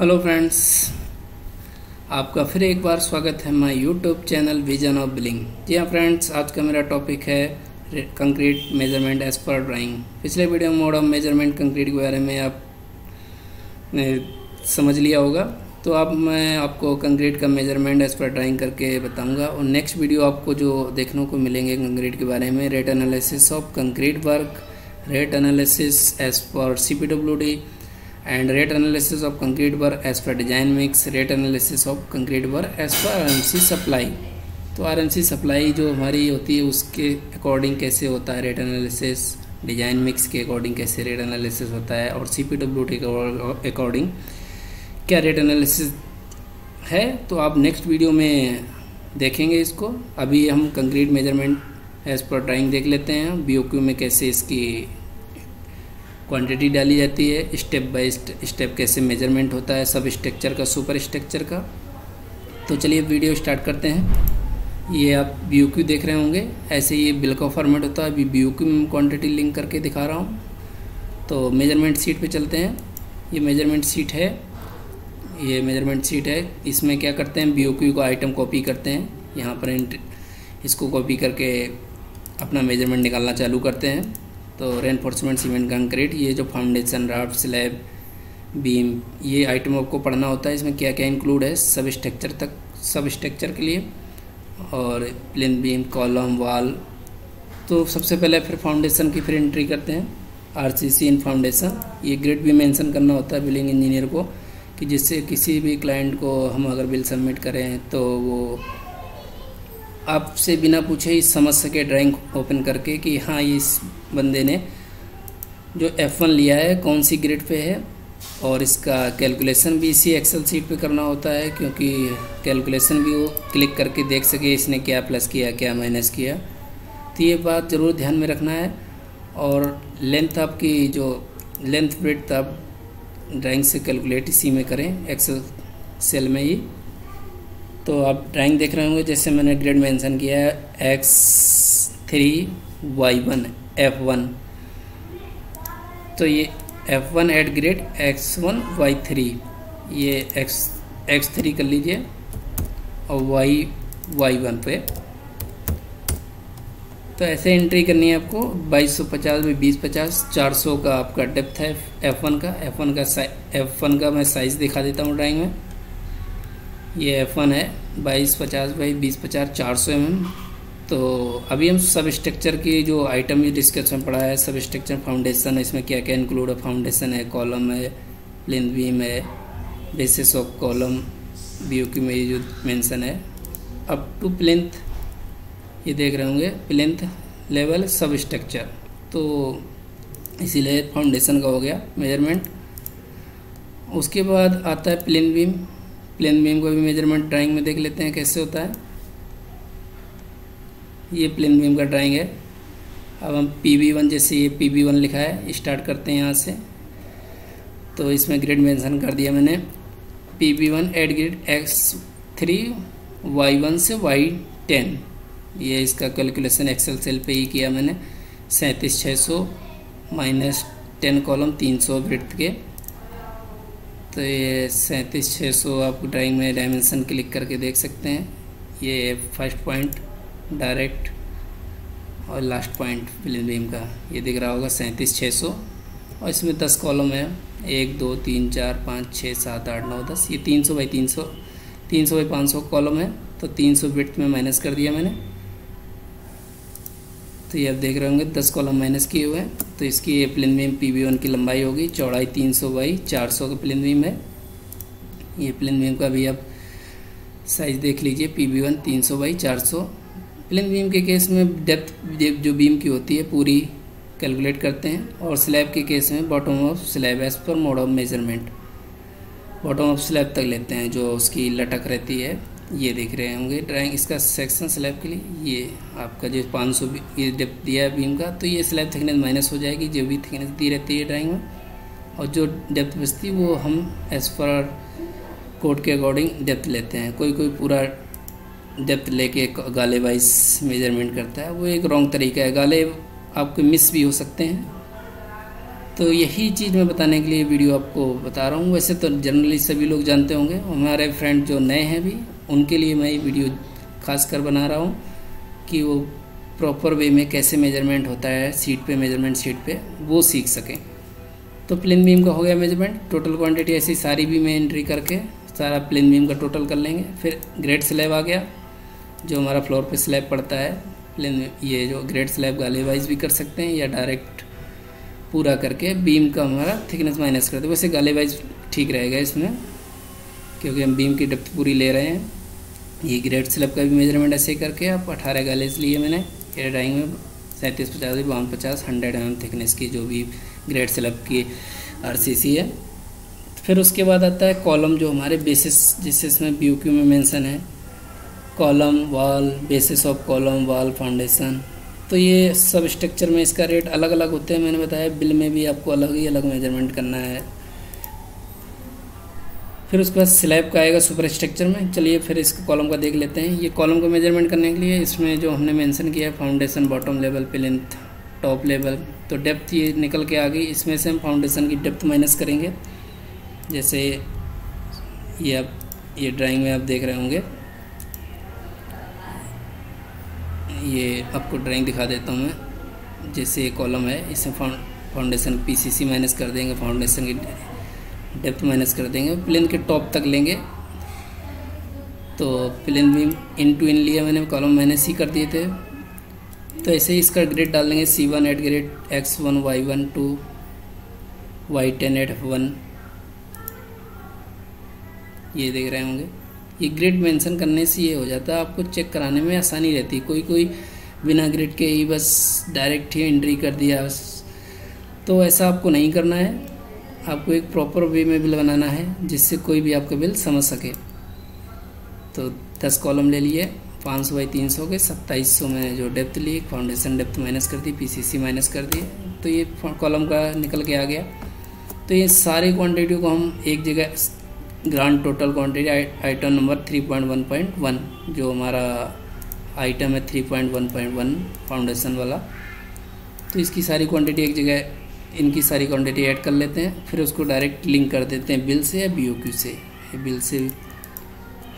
Hello friends, आपका फिर एक बार स्वागत है my YouTube channel vision of billing. जी हाँ फ्रेंड्स, आज का मेरा टॉपिक है concrete measurement as per drawing. पिछले वीडियो में मोड ऑफ मेजरमेंट कंक्रीट के बारे में आपने समझ लिया होगा, तो अब मैं आपको कंक्रीट का मेजरमेंट एज पर ड्राइंग करके बताऊंगा। और नेक्स्ट वीडियो आपको जो देखने को मिलेंगे कंक्रीट के बारे में, rate analysis of concrete work, rate analysis as per CPWD and rate analysis of concrete work as per design mix, rate analysis of concrete work as per RMC supply। तो RMC supply जो हमारी होती है उसके according कैसे होता है rate analysis, design mix के अकॉर्डिंग कैसे रेट एनालिसिस होता है, और CPWD के अकॉर्डिंग क्या रेट एनालिसिस है, तो आप नेक्स्ट वीडियो में देखेंगे इसको। अभी हम concrete measurement as per drawing देख लेते हैं। BOQ में कैसे इसकी क्वांटिटी डाली जाती है, स्टेप बाय स्टेप कैसे मेजरमेंट होता है सब स्ट्रक्चर का, सुपर स्ट्रक्चर का। तो चलिए वीडियो स्टार्ट करते हैं। ये आप BOQ देख रहे होंगे, ऐसे ये बिल का फॉर्मेट होता है। अभी BOQ में क्वांटिटी लिंक करके दिखा रहा हूँ। तो मेजरमेंट शीट पे चलते हैं। ये मेजरमेंट शीट है, ये मेजरमेंट शीट है। इसमें क्या करते हैं, BOQ को आइटम कॉपी करते हैं, यहाँ पर इसको कॉपी करके अपना मेजरमेंट निकालना चालू करते हैं। तो रेनफोर्समेंट सीमेंट कंक्रीट, ये जो फाउंडेशन, राफ्ट, स्लैब, बीम, ये आइटम आपको पढ़ना होता है। इसमें क्या क्या इंक्लूड है सब स्ट्रक्चर तक, सब स्ट्रक्चर के लिए, और प्लेन बीम, कॉलम, वॉल। तो सबसे पहले फिर फाउंडेशन की फिर एंट्री करते हैं, RCC इन फाउंडेशन। ये ग्रेड भी मेंशन करना होता है बिलिंग इंजीनियर को, कि जिससे किसी भी क्लाइंट को हम अगर बिल सबमिट करें तो वो आपसे बिना पूछे ही समझ सके ड्राइंग ओपन करके कि हाँ इस बंदे ने जो F1 लिया है कौन सी ग्रेड पे है। और इसका कैलकुलेशन भी इसी एक्सेल शीट पे करना होता है, क्योंकि कैलकुलेशन भी वो क्लिक करके देख सके इसने क्या प्लस किया क्या माइनस किया। तो ये बात ज़रूर ध्यान में रखना है। और लेंथ आपकी जो लेंथ ब्रेड्थ आप ड्राइंग से कैलकुलेट इसी में करें, एक्सेल सेल में ही। तो आप ड्राइंग देख रहे होंगे, जैसे मैंने ग्रेड मेंशन किया है X3Y1 F1। तो ये F1 एट ग्रेड X1Y3, ये X3 कर लीजिए और Y1 पे। तो ऐसे एंट्री करनी है आपको। 2250 बाई 2050, 400 का आपका डेप्थ है F1 का मैं साइज़ दिखा देता हूँ ड्राइंग में। ये F1 है 2250 बाई 2050, 400 mm। तो अभी हम सब स्ट्रक्चर की जो आइटम ये डिस्कशन पढ़ा है, सब स्ट्रक्चर फाउंडेशन, इसमें क्या क्या इंक्लूड है, फाउंडेशन है, कॉलम है, प्लेन बीम है, बेसिस ऑफ कॉलम, BOQ में ये जो मेंशन है, अप टू प्लेंथ, ये देख रहे होंगे प्लेंथ लेवल सब स्ट्रक्चर। तो इसीलिए फाउंडेशन का हो गया मेजरमेंट। उसके बाद आता है प्लेन बीम। प्लेन बीम का भी मेजरमेंट ड्राइंग में देख लेते हैं कैसे होता है। ये प्लेन बीम का ड्राइंग है। अब हम PB1, जैसे ये PB1 लिखा है, स्टार्ट करते हैं यहाँ से। तो इसमें ग्रेड मेंशन कर दिया मैंने, PB1 एट ग्रेड X3Y1 से Y10। ये इसका कैलकुलेशन एक्सेल सेल पे ही किया मैंने। 37,600 माइनस 10 कॉलम 300 ब्रेड्थ के। तो ये 37,600 आप ड्राइंग में डायमेंशन क्लिक करके देख सकते हैं। ये फर्स्ट पॉइंट डायरेक्ट और लास्ट पॉइंट प्लेन बीम का ये दिख रहा होगा 37,600। और इसमें 10 कॉलम है, 1 2 3 4 5 6 7 8 9 10। ये 300 बाई 500 कॉलम है। तो 300 ब्रेड्थ में माइनस कर दिया मैंने। तो ये आप देख रहे होंगे 10 कॉलम माइनस किए हुए हैं। तो इसकी ये प्लेन बीम PB1 की लंबाई होगी, चौड़ाई 300 बाई 400 का प्लेन बीम है। ये प्लेन बीम का भी आप साइज़ देख लीजिए, PB1 300 बाई 400। प्लेन बीम के केस में डेप्थ जो बीम की होती है पूरी कैलकुलेट करते हैं। और स्लैब के केस में bottom of slab as per mode of measurement, bottom of slab तक लेते हैं जो उसकी लटक रहती है। ये देख रहे होंगे ड्राइंग, इसका सेक्शन स्लैब के लिए ये आपका जो 500 ये डेप्थ दिया है बीम का, तो ये स्लैब थिकनेस माइनस हो जाएगी जो भी थिकनेस दी रहती है ड्राइंग में। और जो डेप्थ बचती है वो हम एज पर कोड के अकॉर्डिंग डेप्थ लेते हैं। कोई पूरा डेप्थ लेके गाले वाइज मेजरमेंट करता है, वो एक रॉन्ग तरीका है। गाले आपके मिस भी हो सकते हैं। तो यही चीज़ मैं बताने के लिए वीडियो आपको बता रहा हूँ। वैसे तो जनरली सभी लोग जानते होंगे, हमारे फ्रेंड जो नए हैं भी उनके लिए मैं ये वीडियो खास कर बना रहा हूँ कि वो प्रॉपर वे में कैसे मेजरमेंट होता है शीट पे, मेजरमेंट शीट पे वो सीख सकें। तो प्लेन बीम का हो गया मेजरमेंट, टोटल क्वांटिटी ऐसी सारी भी मैं एंट्री करके सारा प्लेन बीम का टोटल कर लेंगे। फिर ग्रेड स्लैब आ गया, जो हमारा फ्लोर पे स्लैब पड़ता है प्लेन, ये जो ग्रेड स्लैब गाले वाइज भी कर सकते हैं या डायरेक्ट पूरा करके बीम का हमारा थिकनेस माइनस करते हैं। वैसे गाले वाइज ठीक रहेगा इसमें, क्योंकि हम बीम की डेप्थ पूरी ले रहे हैं। ये ग्रेड स्लैब का भी मेजरमेंट ऐसे करके आप 18 गालेज लिए मैंने, ये ड्राइंग में 3750 5250 100 mm थिकनेस की जो भी ग्रेड स्लैब की RCC है। फिर उसके बाद आता है कॉलम, जो हमारे बेसिस जिससे इसमें BOQ में मेंशन है, column, wall, basis of column, wall, foundation. तो ये सब स्ट्रक्चर में इसका रेट अलग अलग होते हैं। मैंने बताया बिल में भी आपको अलग ही अलग मेजरमेंट करना है। फिर उसके बाद स्लैब का आएगा सुपर स्ट्रक्चर में। चलिए फिर इसको कॉलम का देख लेते हैं। ये कॉलम का मेजरमेंट करने के लिए इसमें जो हमने मेंशन किया है foundation, bottom level, plinth, top level, तो डेप्थ ये निकल के आ गई। इसमें से हम फाउंडेशन की डेप्थ माइनस करेंगे। जैसे ये आप ये ड्राइंग में आप देख रहे होंगे, ये आपको ड्राइंग दिखा देता हूँ मैं। जैसे ये कॉलम है, इसमें फाउंडेशन PCC माइनस कर देंगे, फाउंडेशन की डेप्थ माइनस कर देंगे, प्लेन के टॉप तक लेंगे। तो प्लेन भी इन टू इन लिया मैंने, कॉलम माइनस ही कर दिए थे। तो ऐसे ही इसका ग्रेड डाल देंगे C1 eight grade X1 Y1 2 Y10 eight F1। ये देख रहे होंगे, ये ग्रेड मेंशन करने से ये हो जाता है, आपको चेक कराने में आसानी रहती है। कोई बिना ग्रेड के ही बस डायरेक्ट ही एंट्री कर दिया बस, तो ऐसा आपको नहीं करना है। आपको एक प्रॉपर वे में बिल बनाना है जिससे कोई भी आपका बिल समझ सके। तो 10 कॉलम ले लिए 500 बाई 300 के 2700 में जो डेप्थ ली, फाउंडेशन डेप्थ माइनस कर दी, PCC माइनस कर दी, तो ये कॉलम का निकल के आ गया। तो ये सारी क्वांटिटी को हम एक जगह grand total quantity item number 3.1.1 जो हमारा आइटम है 3.1.1 फाउंडेशन वाला, तो इसकी सारी क्वांटिटी एक जगह, इनकी सारी क्वांटिटी ऐड कर लेते हैं। फिर उसको डायरेक्ट लिंक कर देते हैं बिल से या BOQ से। बिल से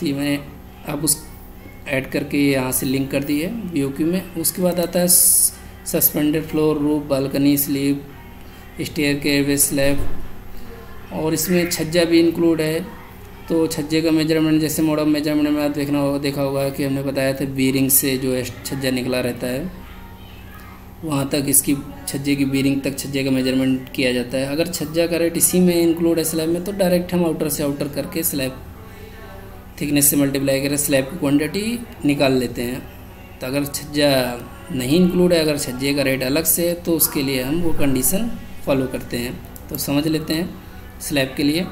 तो ये मैंने आप उस ऐड करके यहाँ से लिंक कर दी है BOQ में। उसके बाद आता है suspended floor, roof, balcony, sleep, stair के स्लैब, और इसमें छज्जा भी इंक्लूड है। तो छज्जे का मेजरमेंट जैसे मोड ऑफ मेजरमेंट में आप देखा होगा कि हमने बताया था बीरिंग से जो छज्जा निकला रहता है वहाँ तक, इसकी छज्जे की बीरिंग तक छज्जे का मेजरमेंट किया जाता है। अगर छज्जा का रेट इसी में इंक्लूड है स्लैब में, तो डायरेक्ट हम आउटर से आउटर करके स्लैब थिकनेस से मल्टीप्लाई करके स्लैब की क्वांटिटी निकाल लेते हैं। तो अगर छज्जा नहीं इंक्लूड है, अगर छज्जे का रेट अलग से है, तो उसके लिए हम वो कंडीशन फॉलो करते हैं। तो समझ लेते हैं स्लैब के लिए।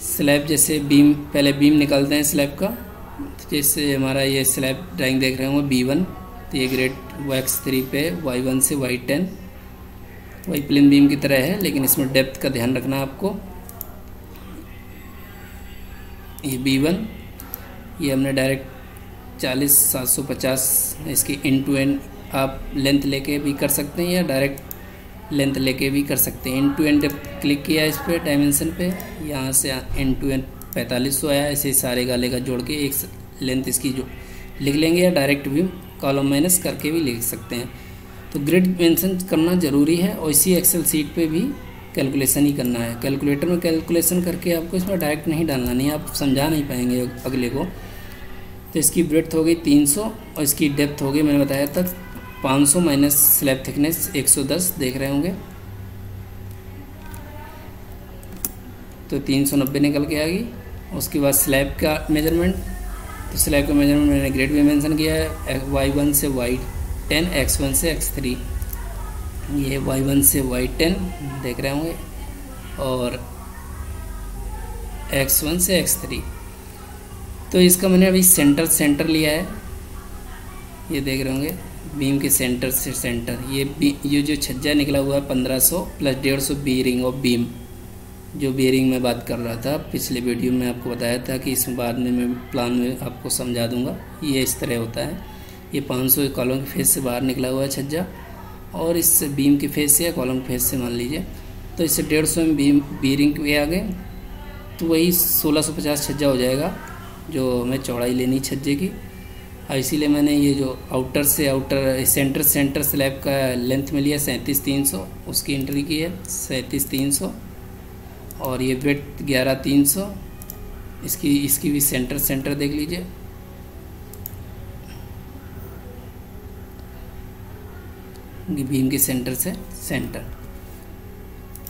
स्लैब जैसे बीम, पहले बीम निकालते हैं स्लैब का। तो जैसे हमारा ये स्लैब ड्राइंग देख रहे होंगे B1, तो ये ग्रेड X3 पे Y1 से Y10 वही प्लेन बीम की तरह है, लेकिन इसमें डेप्थ का ध्यान रखना है आपको। ये B1, ये हमने डायरेक्ट 40 750 इसकी इन टू एंड आप लेंथ लेके भी कर सकते हैं या डायरेक्ट लेंथ लेके भी कर सकते हैं। इन टू एंड क्लिक किया इस पर डायमेंशन पे, यहाँ से इन टू एंड 4500 आया। ऐसे सारे गाले का जोड़ के एक लेंथ इसकी जो लिख लेंगे, या डायरेक्ट भी कॉलम माइनस करके भी लिख सकते हैं। तो ग्रेड मेंशन करना ज़रूरी है, और इसी एक्सेल सीट पे भी कैलकुलेशन ही करना है। कैलकुलेटर में कैलकुलेशन करके आपको इसमें डायरेक्ट नहीं डालना, नहीं आप समझा नहीं पाएंगे अगले को। तो इसकी ब्रेड्थ हो गई 300 और इसकी डेप्थ हो गई मैंने बताया था 500 माइनस स्लैब थिकनेस 110 देख रहे होंगे, तो 390 निकल के आ गई। उसके बाद स्लैब का मेजरमेंट, तो स्लैब का मेजरमेंट मैंने ग्रेड में मेंशन किया है, Y1 से Y10, X1 से X3। ये Y1 से Y10 देख रहे होंगे और X1 से X3। तो इसका मैंने अभी सेंटर लिया है, ये देख रहे होंगे बीम के सेंटर से सेंटर। ये जो छज्जा निकला हुआ है 1500 प्लस 150 बीरिंग ऑफ बीम, जो बीरिंग में बात कर रहा था पिछले वीडियो में आपको बताया था कि इसमें बाद में मैं प्लान में आपको समझा दूंगा। ये इस तरह होता है, ये 500 कॉलम के फेस से बाहर निकला हुआ है छज्जा, और इस बीम के फेस से या कॉलम के फेस से मान लीजिए, तो इससे 150 में बीरिंग पे आ गए, तो वही 1650 छज्जा हो जाएगा जो हमें चौड़ाई लेनी छज्जे की। इसीलिए मैंने ये जो आउटर से आउटर सेंटर स्लैब का लेंथ में लिया 37,300, उसकी एंट्री की है 37,300, और ये विड्थ 11,300, इसकी भी सेंटर देख लीजिए, बीम के सेंटर से सेंटर,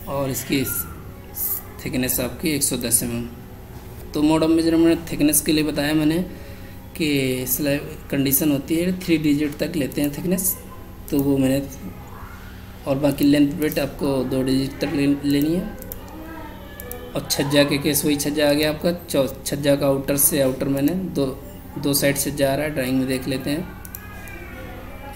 और इसकी थिकनेस आपकी 110 mm। तो मोड ऑफ मेजरमेंट थिकनेस के लिए बताया मैंने कि स्लैब कंडीशन होती है 3 डिजिट तक लेते हैं थिकनेस, तो वो मैंने, और बाकी लेंथ वेट आपको 2 डिजिट तक लेनी है। और छज्जा के केस वही छज्जा आ गया आपका, छज्जा का आउटर से आउटर मैंने दो साइड छज्जा आ रहा है, ड्राइंग में देख लेते हैं।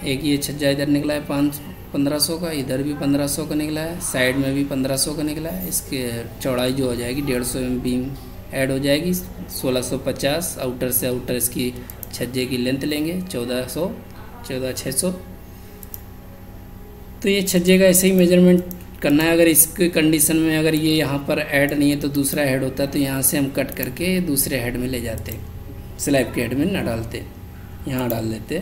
एक ये छज्जा इधर निकला है 1500 का, इधर भी 1500 का निकला है, साइड में भी 1500 का निकला है। इसके चौड़ाई जो हो जाएगी 150 mm बीम ऐड हो जाएगी, 1650। आउटर से आउटर इसकी छज्जे की लेंथ लेंगे 14,600। तो ये छज्जे का ऐसे ही मेजरमेंट करना है। अगर इसके कंडीशन में अगर ये यहाँ पर ऐड नहीं है तो दूसरा हेड होता है, तो यहाँ से हम कट करके दूसरे हेड में ले जाते, स्लैब के हेड में ना डालते, यहाँ डाल देते,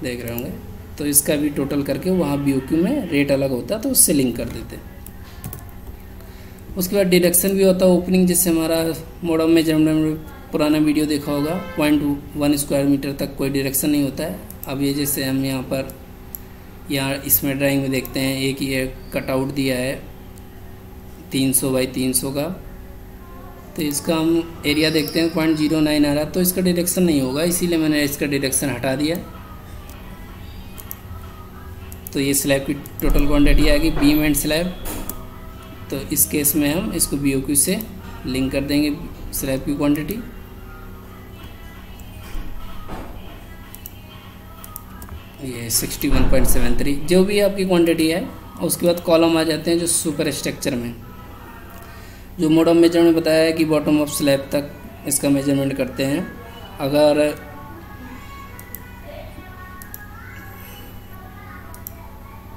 देख रहे होंगे। तो इसका भी टोटल करके वहाँ BOQ में रेट अलग होता, तो उससे लिंक कर देते। उसके बाद डिडक्शन भी होता है ओपनिंग, जिससे हमारा मोड ऑफ मेजरमेंट पुराना वीडियो देखा होगा, 0.1 स्क्वायर मीटर तक कोई डिडक्शन नहीं होता है। अब ये जैसे हम यहाँ इसमें ड्राइंग में देखते हैं, एक ये कटआउट दिया है 300 बाई 300 का, तो इसका हम एरिया देखते हैं 0.09 आ रहा, तो इसका डिडक्शन नहीं होगा, इसीलिए मैंने इसका डिडक्शन हटा दिया। तो ये स्लैब की टोटल क्वांटिटी आएगी बीम एंड स्लैब। तो इस केस में हम इसको BOQ से लिंक कर देंगे स्लैब की क्वांटिटी। ये 61.73 जो भी आपकी क्वांटिटी है। उसके बाद कॉलम आ जाते हैं जो सुपर स्ट्रक्चर में, जो मोड ऑफ मेजरमेंट बताया है कि बॉटम ऑफ स्लैब तक इसका मेजरमेंट करते हैं। अगर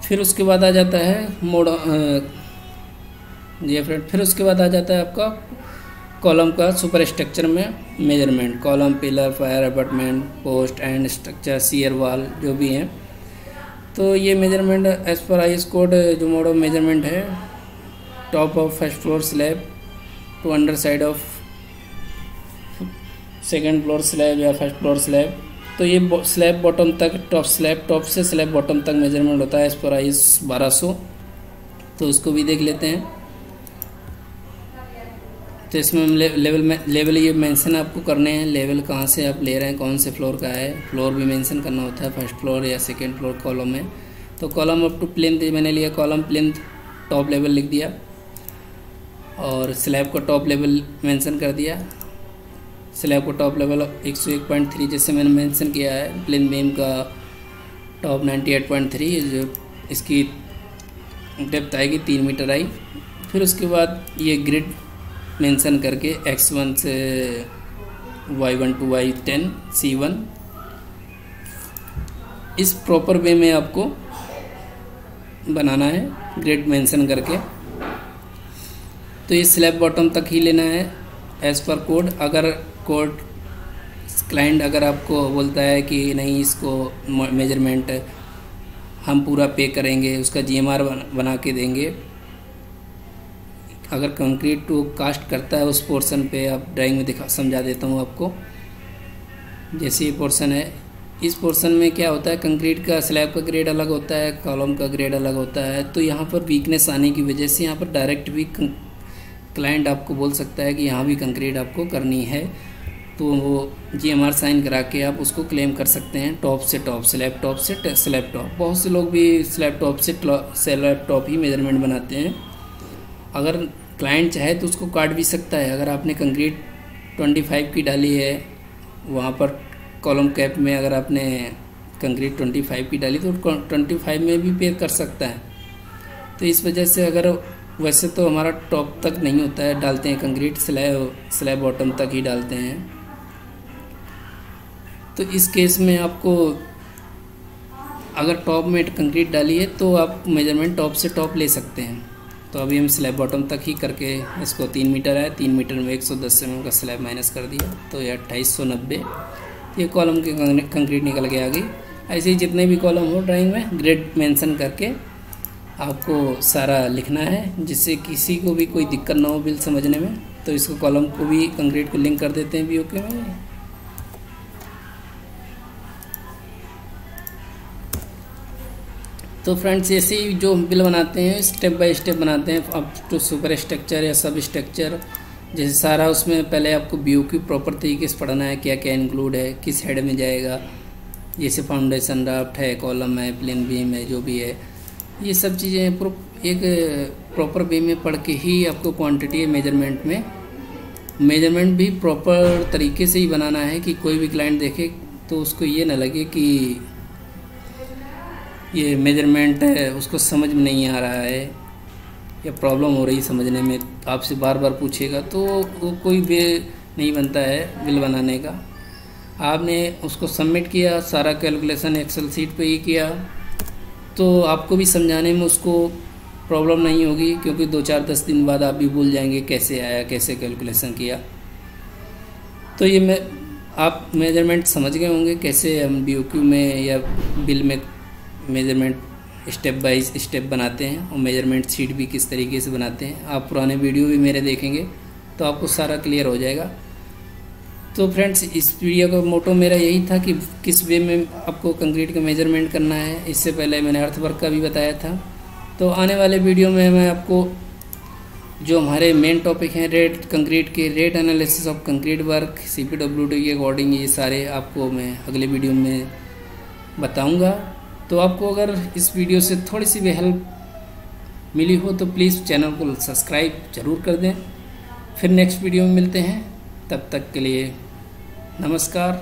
फिर उसके बाद आ जाता है ये फ्रेंड, फिर उसके बाद आ जाता है आपका कॉलम का सुपर स्ट्रक्चर में measurement. Column, pillar, fire abutment, post and structure, shear wall जो भी हैं, तो ये measurement as per IS code जो मोड ऑफ मेजरमेंट है, top of first floor slab to under side of second floor slab या first floor slab. तो ये स्लैब बॉटम तक, टॉप से स्लैब बॉटम तक मेजरमेंट होता है एज पर IS 1200। तो उसको भी देख लेते हैं। तो इसमें हम लेवल ये मेंशन आपको करने हैं, लेवल कहाँ से आप ले रहे हैं, कौन से फ्लोर का है, फ्लोर भी मेंशन करना होता है, फर्स्ट फ्लोर या सेकंड फ्लोर कॉलम में। तो कॉलम अप टू प्लिंथ मैंने लिया, कॉलम प्लिंथ टॉप लेवल लिख दिया, और स्लैब का टॉप लेवल मेंशन कर दिया। स्लैब का टॉप लेवल 101.3 जैसे मैंने मेंशन किया है। प्लिंथ बीम का टॉप 98.3, जो इसकी डेप्थ आएगी 3 मीटर आई। फिर उसके बाद ये ग्रिड मेंशन करके X1 से Y1 टू Y10 C1, इस प्रॉपर वे में आपको बनाना है ग्रिड मेंशन करके। तो ये स्लैब बॉटम तक ही लेना है एज पर कोड। अगर कोड क्लाइंट अगर आपको बोलता है कि नहीं, इसको मेजरमेंट हम पूरा पे करेंगे, उसका GMR बना के देंगे, अगर कंक्रीट टू कास्ट करता है उस पोर्शन पे, आप ड्राइंग में समझा देता हूँ आपको। जैसे ये पोर्शन है, इस पोर्शन में क्या होता है, कंक्रीट का स्लैब का ग्रेड अलग होता है, कॉलम का ग्रेड अलग होता है। तो यहाँ पर वीकनेस आने की वजह से यहाँ पर डायरेक्ट भी क्लाइंट आपको बोल सकता है कि यहाँ भी कंक्रीट आपको करनी है, तो वो GMR साइन करा के आप उसको क्लेम कर सकते हैं। टॉप से टॉप, स्लैब टॉप से स्लैब टॉप। बहुत से लोग भी स्लैब टॉप से स्लैब टॉप ही मेजरमेंट बनाते हैं। अगर क्लाइंट चाहे तो उसको काट भी सकता है। अगर आपने कंक्रीट 25 की डाली है, वहाँ पर कॉलम कैप में अगर आपने कंक्रीट 25 की डाली तो 25 में भी पे कर सकता है। तो इस वजह से अगर वैसे तो हमारा टॉप तक नहीं होता है, डालते हैं कंक्रीट स्लैब बॉटम तक ही डालते हैं। तो इस केस में आपको अगर टॉप में कंक्रीट डाली है तो आप मेजरमेंट टॉप से टॉप ले सकते हैं। तो अभी हम स्लैब बॉटम तक ही करके इसको 3 मीटर है, 3 मीटर में 110 mm का स्लैब माइनस कर दिया तो ये 2890 ये कॉलम की कंक्रीट निकल के आ गई। ऐसे ही जितने भी कॉलम हो ड्राइंग में ग्रेड मेंशन करके आपको सारा लिखना है, जिससे किसी को भी कोई दिक्कत ना हो बिल समझने में। तो इसको कॉलम को भी कंक्रीट को लिंक कर देते हैं BOQ में। तो फ्रेंड्स ऐसे ही जो बिल बनाते हैं स्टेप बाय स्टेप बनाते हैं अप टू सुपर स्ट्रक्चर या सब स्ट्रक्चर, जैसे सारा उसमें पहले आपको BOQ प्रॉपर तरीके से पढ़ना है, क्या क्या इंक्लूड है, किस हेड में जाएगा, जैसे फाउंडेशन राफ्ट है, कॉलम है, प्लेन बीम है, जो भी है ये सब चीज़ें एक प्रॉपर वे में पढ़ के ही आपको क्वांटिटी मेजरमेंट में मेजरमेंट भी प्रॉपर तरीके से ही बनाना है कि कोई भी क्लाइंट देखे तो उसको ये ना लगे कि ये मेजरमेंट है उसको समझ में नहीं आ रहा है या प्रॉब्लम हो रही समझने में, आपसे बार बार पूछेगा तो वो कोई वे नहीं बनता है बिल बनाने का। आपने उसको सबमिट किया, सारा कैलकुलेशन एक्सेल शीट पे ही किया तो आपको भी समझाने में उसको प्रॉब्लम नहीं होगी, क्योंकि 2-4-10 दिन बाद आप भी भूल जाएंगे कैसे आया, कैसे कैलकुलेशन किया। तो ये आप मेजरमेंट समझ गए होंगे कैसे हम BOQ में या बिल में मेजरमेंट स्टेप बाय स्टेप बनाते हैं और मेजरमेंट शीट भी किस तरीके से बनाते हैं। आप पुराने वीडियो भी मेरे देखेंगे तो आपको सारा क्लियर हो जाएगा। तो फ्रेंड्स इस वीडियो का मोटो मेरा यही था कि किस वे में आपको कंक्रीट का मेजरमेंट करना है। इससे पहले मैंने अर्थवर्क का भी बताया था। तो आने वाले वीडियो में मैं आपको जो हमारे मेन टॉपिक हैं रेट कंक्रीट के, rate analysis of concrete work, CPWD के अकॉर्डिंग, ये सारे आपको मैं अगले वीडियो में बताऊंगा। तो आपको अगर इस वीडियो से थोड़ी सी भी हेल्प मिली हो तो प्लीज़ चैनल को सब्सक्राइब ज़रूर कर दें। फिर नेक्स्ट वीडियो में मिलते हैं, तब तक के लिए नमस्कार।